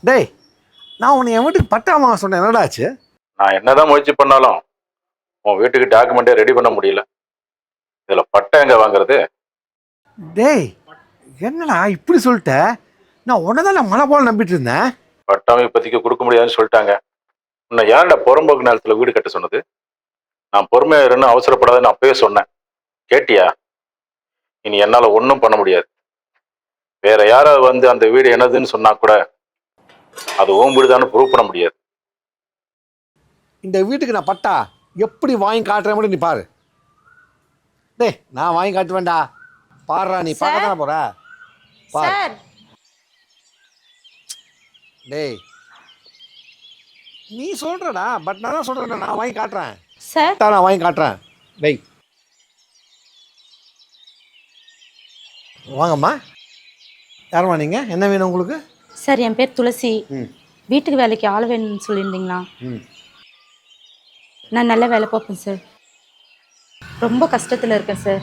டேய், நான் உன்னை என் வீட்டுக்கு பட்டாமா சொன்னேன், என்னடாச்சு? நான் என்னதான் முயற்சி பண்ணாலும் உன் வீட்டுக்கு டாக்குமெண்ட்டே ரெடி பண்ண முடியல. இதுல பட்டா எங்க வாங்குறது? டேய், என்னடா இப்படி சொல்லிட்ட? நான் உன்னதான் மழை போல நம்பிட்டு இருந்தேன். பட்டாவும் இப்போதைக்கு கொடுக்க முடியாதுன்னு சொல்லிட்டாங்க. உன்னை யாருடா புறம்போக்கு நேரத்துல வீடு கட்ட சொன்னது? நான் பொறுமையா இருன்னு அவசரப்படாதுன்னு அப்பவே சொன்னேன். கேட்டியா? இனி என்னால ஒன்றும் பண்ண முடியாது. வேற யாராவது வந்து அந்த வீடு என்னதுன்னு சொன்னா கூட அது ஓம் வீடுதான்னு ப்ரூவ் பண்ண முடியாது. இந்த வீட்டுக்கு நான் பட்டா எப்படி வாங்கி காட்டுறேன் மட்டும் நீ பாரு. டேய், நான் வாங்கி காட்டுவேன்டா. பாருடா, நீ பார்க்க தானே போற. பாரு. டேய், நீ சொல்றடா, பட் நான் தான் சொல்றேன், நான் வாங்கி காட்டுறேன் சார். நான் வாங்கி காட்டுறேன். டேய் வாங்கம்மா. யாரும்மா நீங்க? என்ன வேணும் உங்களுக்கு? சார், என் பேர் துளசி. வீட்டுக்கு வேலைக்கு ஆள் வேணும்னு சொல்லியிருந்தீங்களா? நான் நல்ல வேலை பார்ப்பேன் சார். ரொம்ப கஷ்டத்தில் இருக்கேன் சார்.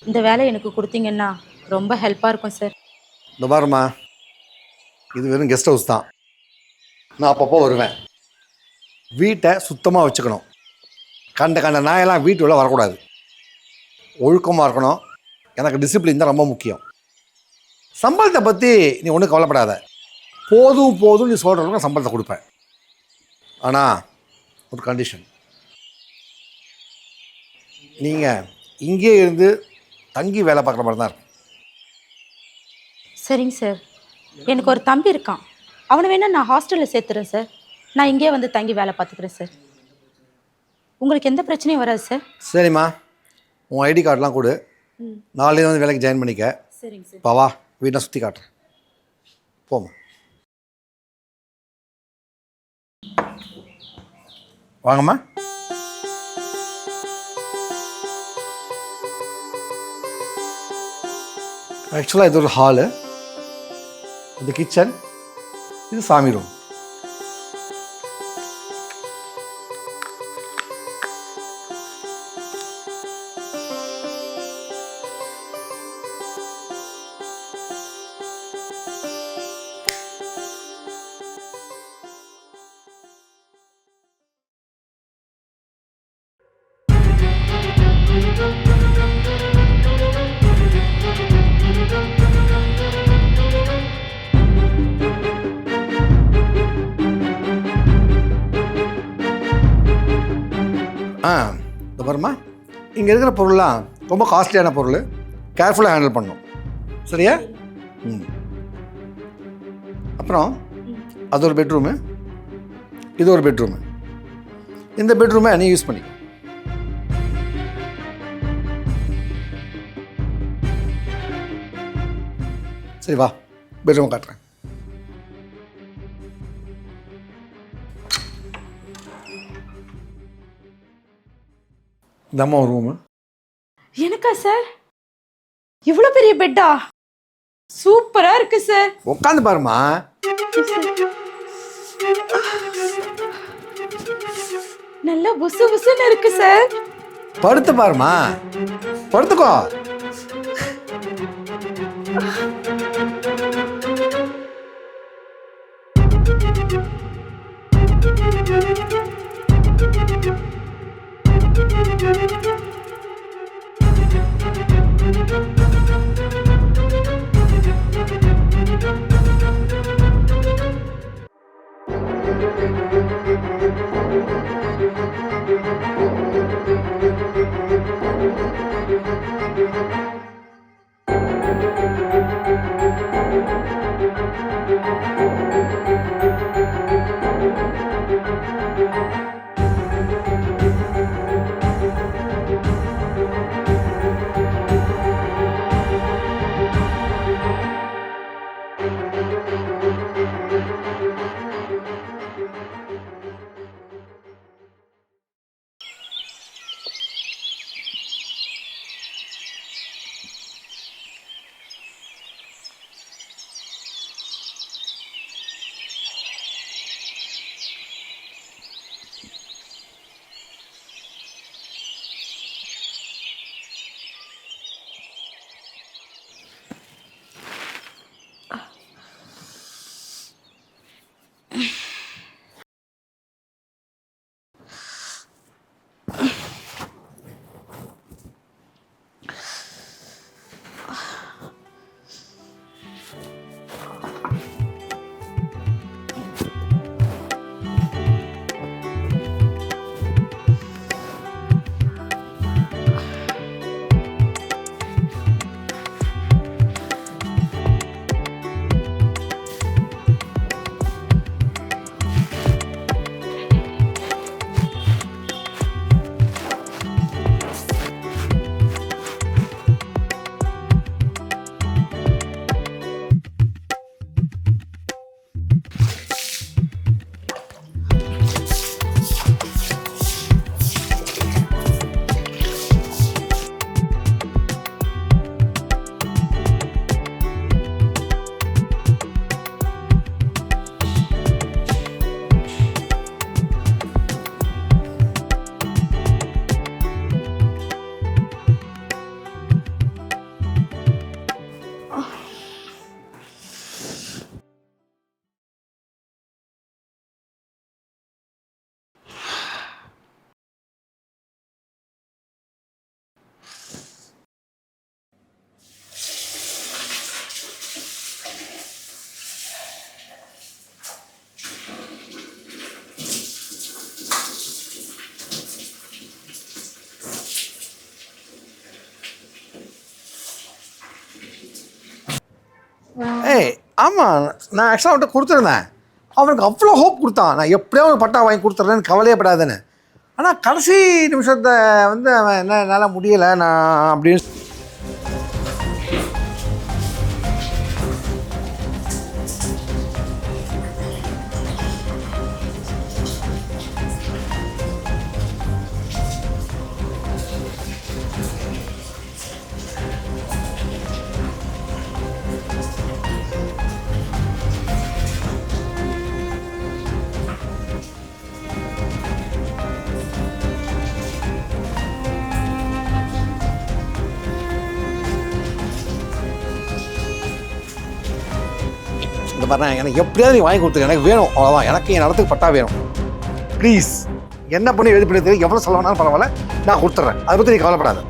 இந்த வேலை எனக்கு கொடுத்தீங்கன்னா ரொம்ப ஹெல்ப்பாக இருக்கும் சார். இந்த பாருமா, இது வெறும் கெஸ்ட் ஹவுஸ் தான். நான் அப்பப்போ வருவேன். வீட்டை சுத்தமாக வச்சுக்கணும். கண்ட நாயெல்லாம் வீட்டுக்குள்ளே வரக்கூடாது. ஒழுக்கமாக இருக்கணும். எனக்கு டிசிப்ளின் தான் ரொம்ப முக்கியம். சம்பளத்தை பற்றி நீ ஒன்றும் கவலைப்படாத. போதும் போதும் நீ சொல்கிறவங்க சம்பளத்தை கொடுப்பேன். ஆனால் ஒரு கண்டிஷன், நீங்கள் இங்கே இருந்து தங்கி வேலை பார்க்குற மாதிரி தான் இருக்கும். சரிங்க சார். எனக்கு ஒரு தம்பி இருக்கான். அவனை வேணா நான் ஹாஸ்டலில் சேர்த்துறேன் சார். நான் இங்கே வந்து தங்கி வேலை பார்த்துக்கிறேன் சார். உங்களுக்கு எந்த பிரச்சனையும் வராது சார். சரிம்மா, உன் ஐடி கார்டெலாம் கொடு. நாளைக்கு வந்து வேலைக்கு ஜாயின் பண்ணிக்க. சரிங்க சார். பாவா, வீட்டை சுற்றி காட்டுறேன். போமா. வாங்கம்மா. ஆக்சுவலாக இது ஒரு ஹாலு, இது கிச்சன், இது சாமி ரூம். இந்த பாருமா, இங்கே இருக்கிற பொருள்லாம் ரொம்ப காஸ்ட்லியான பொருள். கேர்ஃபுல்லாக ஹேண்டில் பண்ணணும். சரியா? அப்புறம் அது ஒரு பெட்ரூமு, இது ஒரு பெட்ரூமு. இந்த பெட்ரூமை நீ யூஸ் பண்ணி. சரி வா, பெட்ரூம் காட்டுறேன். இந்தம்மா ஒரு ரூமு. எனக்கா சார்? இவ்வளோ பெரிய பெட்டா? சூப்பரா இருக்கு சார். உட்காந்து பாருமா. நல்லா புசு புசுன்னு இருக்கு சார். படுத்து பாருமா, படுத்துக்கோ. ஆமாம், நான் ஆக்சுவலாக அவன்கிட்ட கொடுத்துருந்தேன். அவனுக்கு அவ்வளோ ஹோப் கொடுத்தான், நான் எப்படியோ அவனுக்கு பட்டா வாங்கி கொடுத்துட்றேன்னு, கவலையப்படாதுன்னு. ஆனால் கடைசி நிமிஷத்தை வந்து அவன் என்ன என்னால் முடியலை நான் அப்படின்னு. இந்த பாருங்க, எனக்கு எப்படியாவது நீ வாங்கி கொடுத்துருக்க, எனக்கு வேணும், அவ்வளோதான். எனக்கு என் இடத்துக்கு பட்டா வேணும். ப்ளீஸ் என்ன பண்ணி எழுதி பண்ணி தெரியும், எவ்வளோ சொல்ல வேணாலும் பரவாயில்ல, நான் கொடுத்துட்றேன். அதை பற்றி நீ கவலைப்படாத.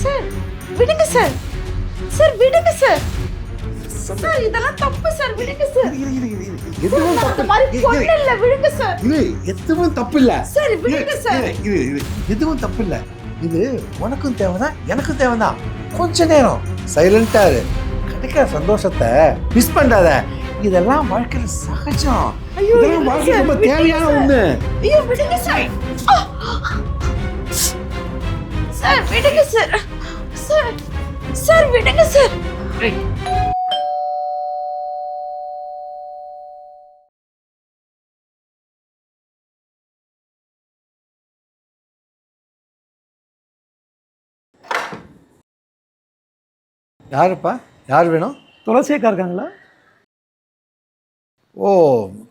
சார் விடுங்க சார், சார் விடுங்க சார், சார் இதெல்லாம் தப்பு சார், விடுங்க சார். எதுவும் நான் அந்த மாதிரி பொண்ணு இல்ல, விடுங்க சார். இது எதுவும் தப்பு இல்லை. சார் விடுங்க சார். இது எதுவும் தப்பு இல்லை. இது உனக்கும் தேவைதான், எனக்கும் தேவைதான். கொஞ்ச நேரம் சைலண்டா இரு, கிடைக்கிற சந்தோஷத்தை மிஸ் பண்ணாத. இதெல்லாம் வாழ்க்கையில சகஜம். ஐயோ, இதெல்லாம் வாழ்க்கையில ரொம்ப விடுங்க தேவையான சார். ஒண்ணு. ஐயோ விடுங்க சார். சார் விடுங்க சார், சார் சார் விடுங்க சார். யாருப்பா, யார் வேணும்? துளசி அக்கா இருக்காங்களா? ஓ,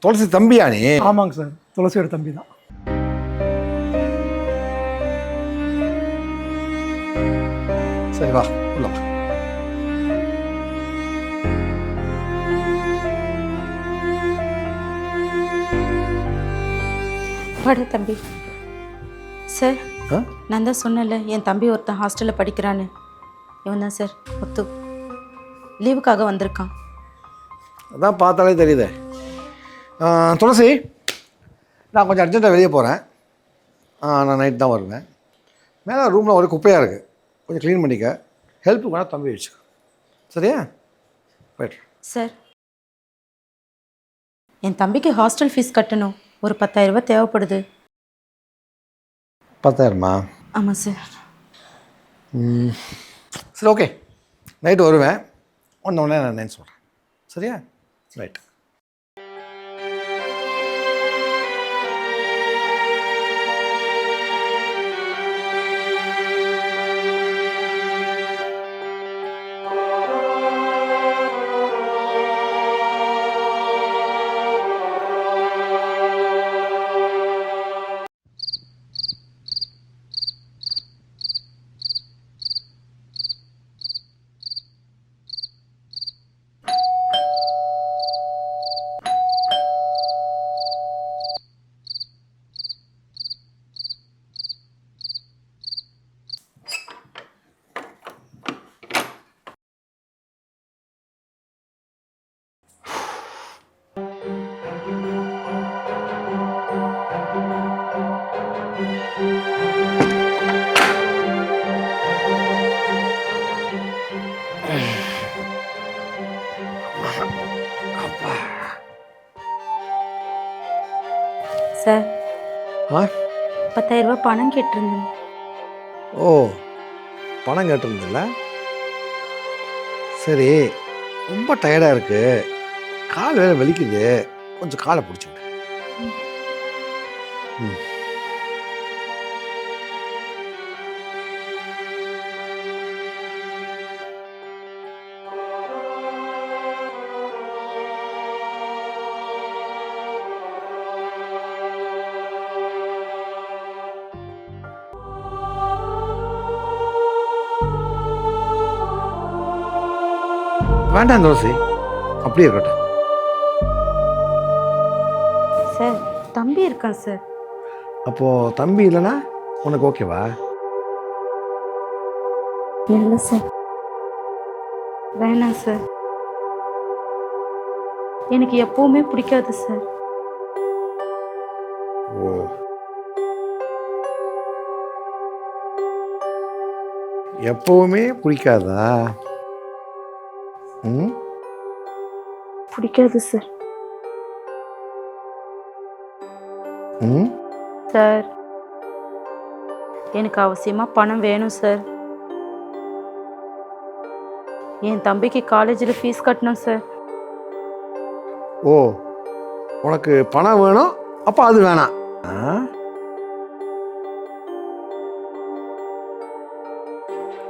துளசி தம்பியா நீ? ஆமாங்க சார், துளசியோட தம்பி தான். சரி வா, உள்ள வா. வாடா தம்பி. சார் ஆ? நான் தான் சொன்னேன்ல, என் தம்பி ஒருத்தன் ஹாஸ்டலில் படிக்கிறான்னு. இவன் தான் சார் முத்து, லீவுக்காக வந்திருக்கான். அதான் பார்த்தாலே தெரியுதே. துளசி, நான் கொஞ்சம் அர்ஜென்ட்டாக வெளியே போகிறேன். நான் நைட் தான் வருவேன். மேலே ரூமில் ஒரு குப்பையாக இருக்குது, கொஞ்சம் க்ளீன் பண்ணிக்க. ஹெல்ப்புக்கு வேணால் தம்பி வச்சுக்க, சரியா? போய்ட்டு. சார் என் தம்பிக்கு ஹாஸ்டல் ஃபீஸ் கட்டணும், ஒரு 10,000 ரூபாய் தேவைப்படுது. 10,000மா? ஆமாம் சார். சரி, ஓகே, நைட்டு வருவேன். ஒன்று நான் என்னன்னு சொல்கிறேன், சரியா? ரைட். சார் ஆ 10,000 ரூபாய் பணம் கேட்டிருந்தேன். ஓ பணம் கேட்டிருந்தில்ல? சரி, ரொம்ப டயர்டாக இருக்கு, கால் வேற வலிக்குது, கொஞ்சம் காலை பிடிச்சிக்கிட்டு. ம். வேண்டாம் தோசை, அப்படியே இருக்கட்டும். சார் தம்பி இருக்கான் சார். அப்போ தம்பி இல்லைன்னா உனக்கு ஓகேவா? இல்லை சார், வேணாம் சார். எனக்கு எப்பவுமே பிடிக்காது சார். ஓ, எப்பவுமே பிடிக்காதா? ம், பிடிக்காது சார். ம். சார் எனக்கு அவசியமா பணம் வேணும் சார். என் தம்பிக்கு காலேஜில் ஃபீஸ் கட்டணும் சார். ஓ, உனக்கு பணம் வேணும், அப்போ அது வேணாம். ஆ?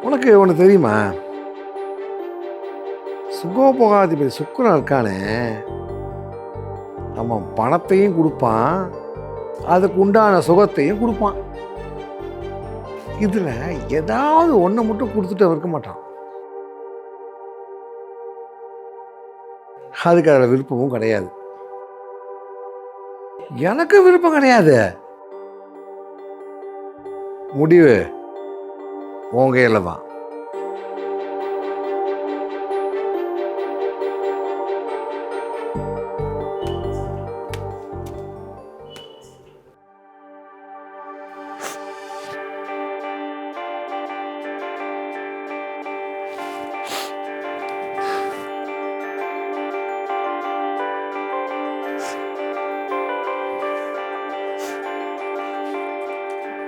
உனக்கு ஒன்று தெரியுமா? சுகோபோகாதிபதி சுக்கிரன் இருக்கானே, அவன் பணத்தையும் கொடுப்பான், அதுக்கு உண்டான சுகத்தையும் கொடுப்பான். இதில் ஏதாவது ஒன்றை மட்டும் கொடுத்துட்டு இருக்க மாட்டான். அதுக்கு அதில் விருப்பமும் கிடையாது. எனக்கு விருப்பம் கிடையாது. முடிவு உன் கையில தான்.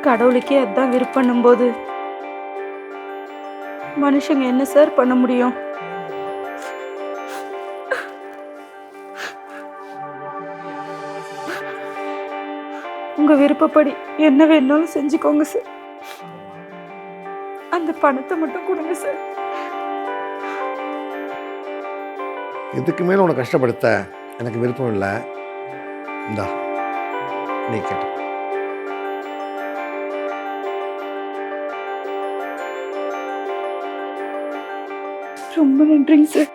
கடவுளுக்கே அதான் விருப்பம் போது மனுஷங்க என்ன சார் பண்ண முடியும்? உங்க விருப்பப்படி என்ன வேணாலும் செஞ்சுக்கோங்க சார். அந்த பணத்தை மட்டும் கொடுங்க சார். இதுக்கு மேல உன்னை கஷ்டப்படுத்த எனக்கு விருப்பம் இல்லை. இந்தா, நீ கேட்ட. ரொம்ப நன்றிங்க சார்.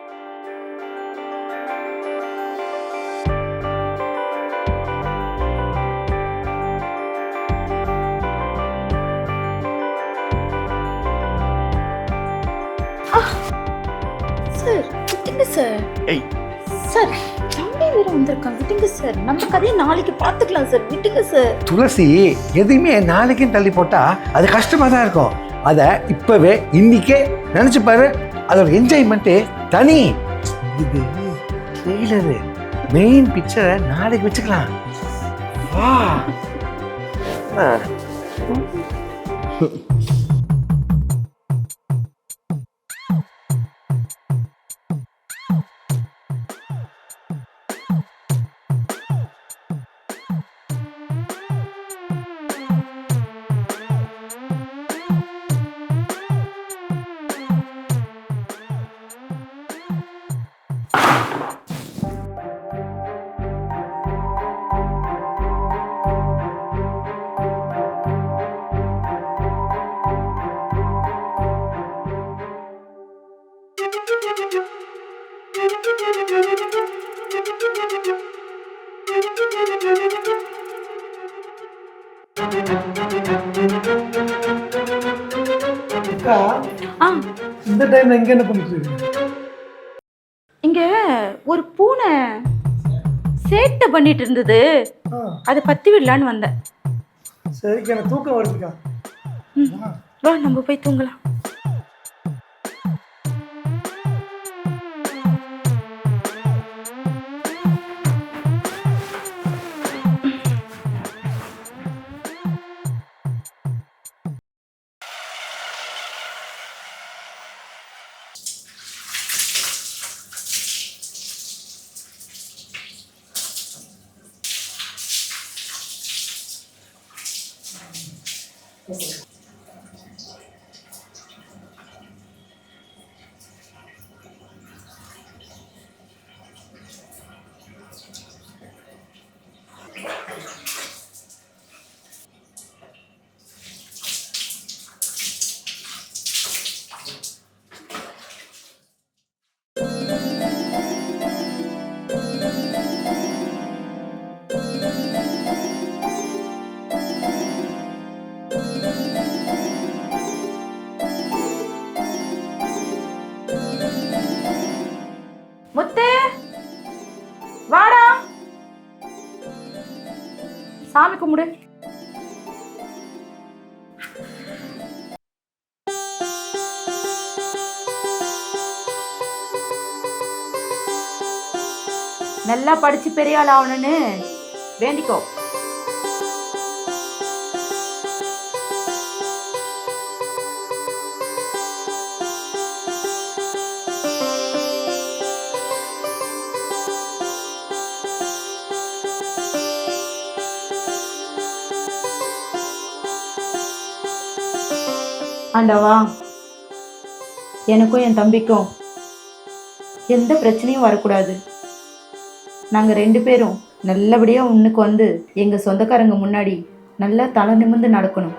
சார் விட்டுங்க சார். ஏய், சார் தம்பி வேற வந்திருக்காங்க, விட்டுங்க சார். நம்ம கதையை நாளைக்கு பார்த்துக்கலாம் சார், விட்டுங்க சார். துளசி, எதையுமே நாளைக்கும் தள்ளி போட்டா அது கஷ்டமா தான் இருக்கும். அதை இப்பவே இன்னைக்கே நினைச்சு பாரு, அதோட என்ஜாய்மெண்ட்டு தனி. இது ட்ரெய்லரு, மெயின் பிக்சரை நாளைக்கு வச்சுக்கலாம். வா. அக்கா, ஆ இந்த டைம்ல எங்க என்ன பண்ணிட்டு இருக்கீங்க? இங்க ஒரு பூனை சேட்டை பண்ணிட்டு இருந்தது, ஆ, அதை பத்தி விடலான்னு வந்தேன். சரிக்கா, எனக்கு தூக்கம் வருதுக்கா. வா நம்ம போய் தூங்கலாம். முத்து வாடா, சாமி கும்பிடு. நல்லா படிச்சு பெரிய ஆள் ஆகணும்னு வேண்டிக்கோ. ஆண்டவா, எனக்கும் என் தம்பிக்கும் எந்த பிரச்சனையும் வரக்கூடாது. நாங்கள் 2 பேரும் நல்லபடியாக உன்னுக்கு வந்து எங்கள் சொந்தக்காரங்க முன்னாடி நல்லா தலை நிமிர்ந்து நடக்கணும்.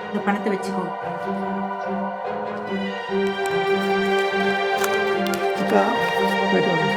இந்த பணத்தை வச்சுக்கோ. அக்கா போயிட்டு வரேன்.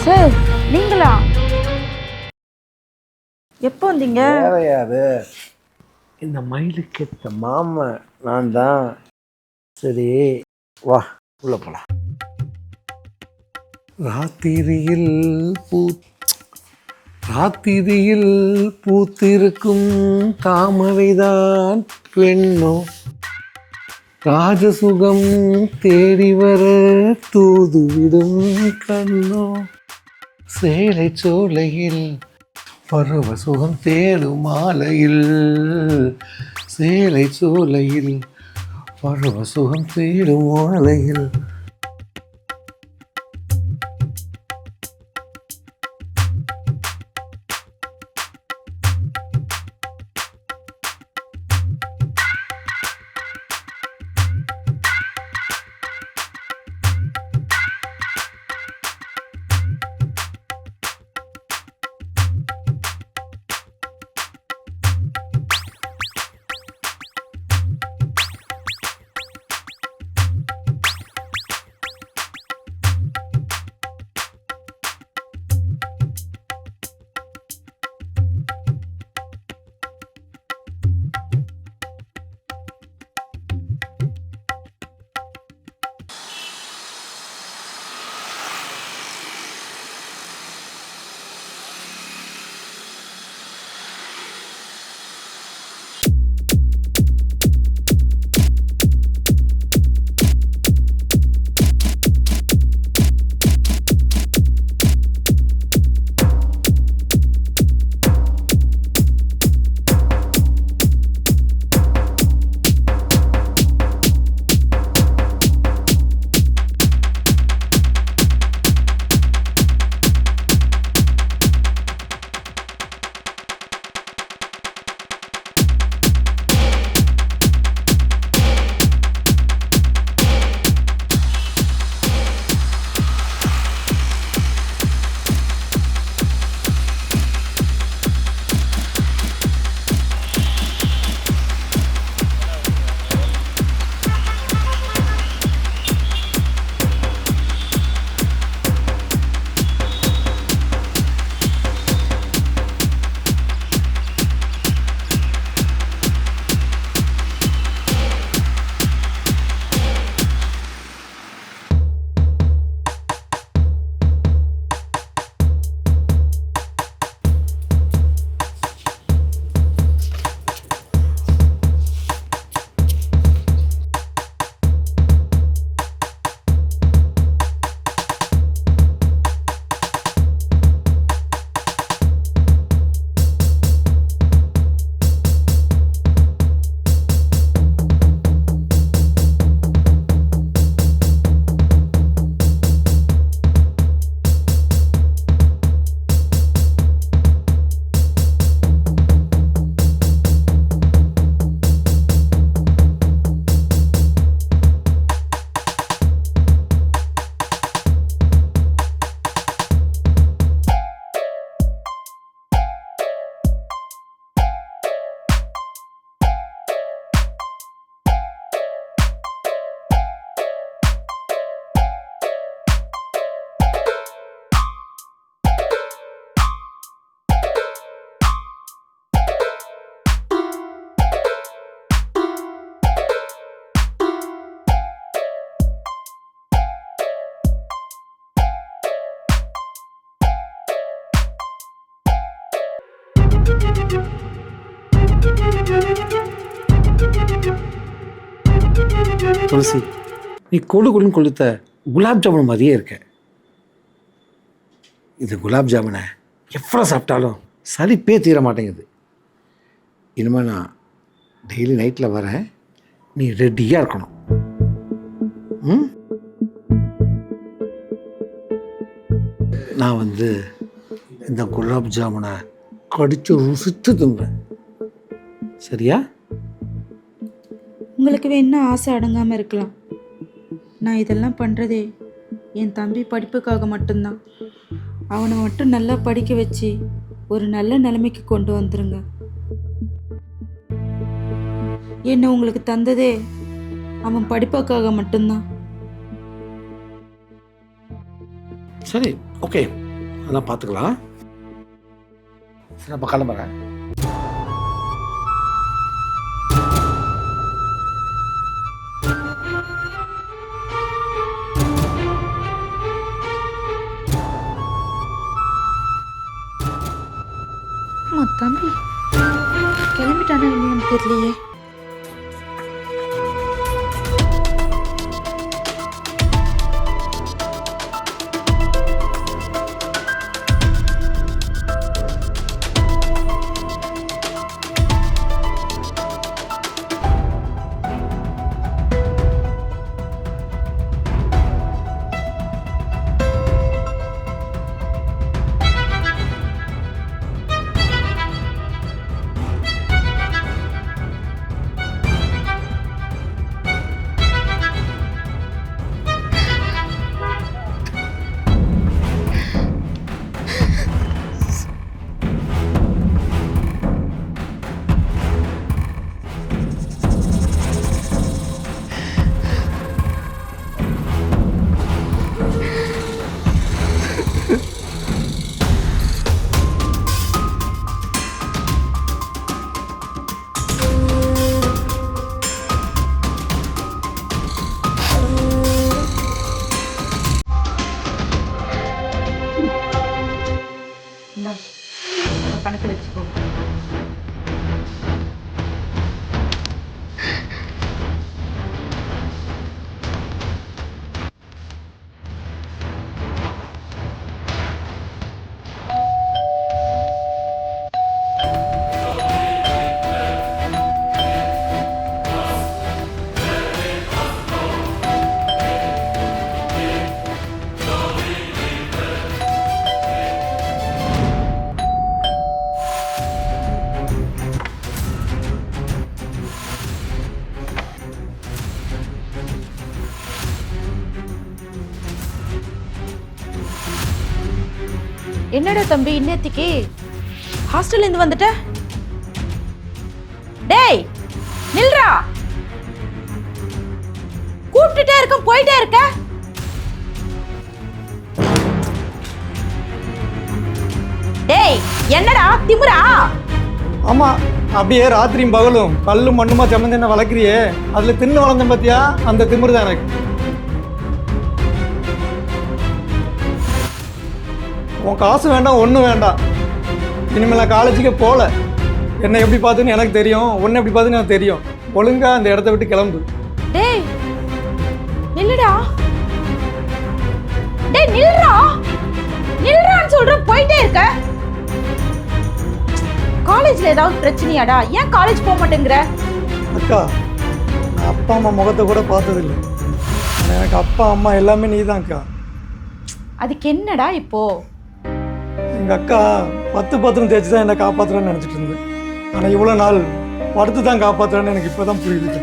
சார், நீங்களா? எப்போ வந்தீங்க? வேற யாரு? இந்த மயிலுக்கு ஏத்த மாமன் நான் தான். சரி வா உள்ள போலாம். ராத்திரியில் பூத்திருக்கும் தாமரைதான் பெண்ணோ, ராஜசுகம் தேடி வர தூதுவிடும் கண்ணோ, சேலை சோலையில் பருவ சுகம் தேடும் மாலையில், சேலை சோலையில் பருவ சுகம் தேடும் மாலையில். துளசி, நீ கொழுன்னு கொளுத்த குலாப் ஜாமுன் மாதிரியே இருக்க. இது குலாப் ஜாமுனை எவ்வளோ சாப்பிட்டாலும் சலிப்பே தீர மாட்டேங்குது. இனிமேல் நான் டெய்லி நைட்டில் வரேன், நீ ரெடியாக இருக்கணும். ம், நான் இந்த குலாப் ஜாமுனை கடிச்சு ருசித்து திம்பேன். சரியா? உங்களுக்கு வேணா ஆசை அடங்காமல் இருக்கலாம். நான் இதெல்லாம் பண்ணுறதே என் தம்பி படிப்புக்காக மட்டும்தான். அவனை மட்டும் நல்லா படிக்க வச்சு ஒரு நல்ல நிலைமைக்கு கொண்டு வந்துருங்க. என்னை உங்களுக்கு தந்ததே அவன் படிப்புக்காக மட்டும்தான். சரி, ஓகே, அதெல்லாம் பார்த்துக்கலாம். சரி, அப்போ கிளம்புறேன். தம்பி கிளம்பிட்டானா இல்லையான்னு தெரியலையே. கணக்கில் வச்சுக்கோ. என்னடா தம்பி இன்னேத்திக்கு ஹாஸ்டல்ல இருந்து வந்துட்ட? டேய் நில்றா, கூப்பிட்டுட்டே இருக்க போயிட்டே இருக்க. டேய் என்னடா திமிரா? ஆமா, அப்படியே ராத்திரியும் பகலும் கல்லும் மண்ணுமா சம்மந்து என்ன வளர்க்குறியே, அதுல தின்னு வளர்ந்தேன் பாத்தியா, அந்த திமிரு தான் எனக்கு. உன் காசு வேண்டாம், ஒன்றும் வேண்டாம். இனிமேல் நான் காலேஜுக்கே போகல. என்னை எப்படி பார்த்துன்னு எனக்கு தெரியும், உன்னை எப்படி பார்த்துன்னு எனக்கு தெரியும். ஒழுங்கா அந்த இடத்த விட்டு கிளம்பு. டேய் நில்லுடா, டேய் நில்றா, நில்றான்னு சொல்ற போயிட்டே இருக்க. காலேஜ்ல ஏதாவது பிரச்சனையாடா? ஏன் காலேஜ் போக மாட்டேங்கிற? அக்கா, நான் அப்பா அம்மா முகத்தை கூட பார்த்ததில்லை. ஆனால் எனக்கு அப்பா அம்மா எல்லாமே நீ தான் அக்கா. அதுக்கு என்னடா இப்போ? எங்கள் அக்கா 10 பாத்திரம் தேய்ச்சி தான் என்னை காப்பாற்றுறேன்னு நினச்சிட்டு இருந்தேன். ஆனால் இவ்வளோ நாள் படுத்து தான் காப்பாற்றுறேன்னு எனக்கு இப்போ தான் புரியுது.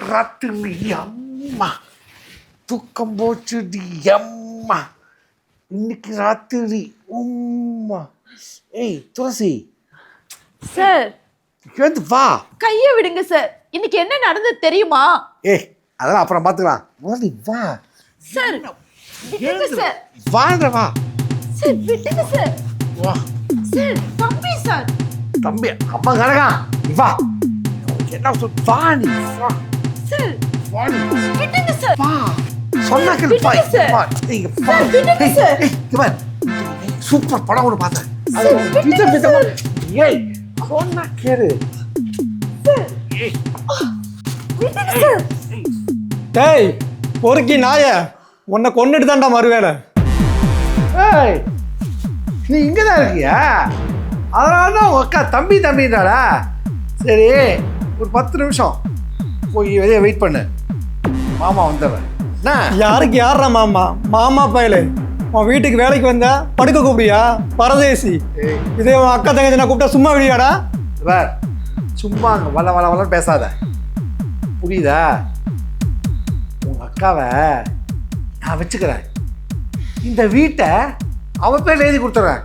ராத்திரி அம்மா தூக்கம் போச்சுடி அம்மா இன்னைக்கு ராத்திரி உம்மா. ஏய் துளசி சார் எழுந்து வா. கையை விடுங்க சார். இன்னைக்கு என்ன நடந்தது தெரியுமா? ஏய் அதெல்லாம் அப்புறம் பார்த்துக்கலாம், முதல்ல வா. சார் விடுங்க சார். வாங்க வா. சார் விடுங்க சார். வா சார் தம்பி சார். தம்பி அம்மா கனகா வா. என்ன சொல் வா நீ வா. சார் வா நீ விடுங்க சார். வா. சொன்னா கேளு வா. விடுங்க சார். வா. ஏய் வா. சார், விடுங்க ஏய், சார். ஏய், இங்க பாரு. சூப்பர் படம் ஒன்று பார்த்தேன். அது சார், விடுங்க விதம் சார். ஏய் சொன்னா கேளு. ஏய் விடுங்க சார். டேய் பொறுக்கி நாய, உன்னை கொன்னுட்டு தான்டா மறுவேலை. ஏய் நீ இங்கே தான் இருக்கியா? அதனால தான் உங்கள் அக்கா தம்பி தம்பின்றாளா? சரி ஒரு 10 நிமிஷம் போய் வெளியே வெயிட் பண்ணு, மாமா வந்துடுறேன். என்ன யாருக்கு யாரா மாமா? மாமா பயலே, உன் வீட்டுக்கு வேலைக்கு வந்தா படுக்க கூப்பிடுயா பரதேசி. ஏய் இதே உன் அக்கா தங்கச்சி நான் கூப்பிட்டா சும்மா விடியாடா? வேற சும்மா அங்கே வள வள வளன்னு பேசாத, புரியுதா? உங்கள் அக்காவை நான் வச்சுக்கிறேன், இந்த வீட்டை அவன் பேரில் எழுதி கொடுத்துட்றேன்.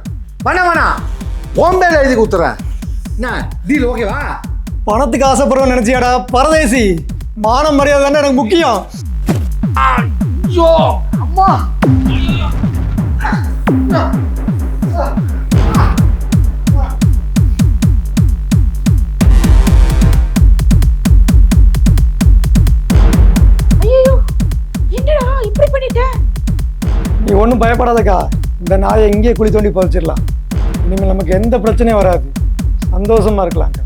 வேணாம் உன் பேரில் எழுதி கொடுத்துட்றேன். என்ன டீல் ஓகேவா? பணத்துக்கு ஆசைப்படுறோம் நினைச்சியாடா பரதேசி? மானம் மரியாதை தானே எனக்கு முக்கியம். ஐயோ அம்மா. ஐயோ என்னடா இப்படி பண்ணிட்ட? நீ ஒன்றும் பயப்படாதக்கா, இந்த நாயை எங்கேயே குழி தோண்டி புதைச்சிடலாம். இனிமேல் நமக்கு எந்த பிரச்சனையும் வராது, சந்தோஷமா இருக்கலாம்க்கா.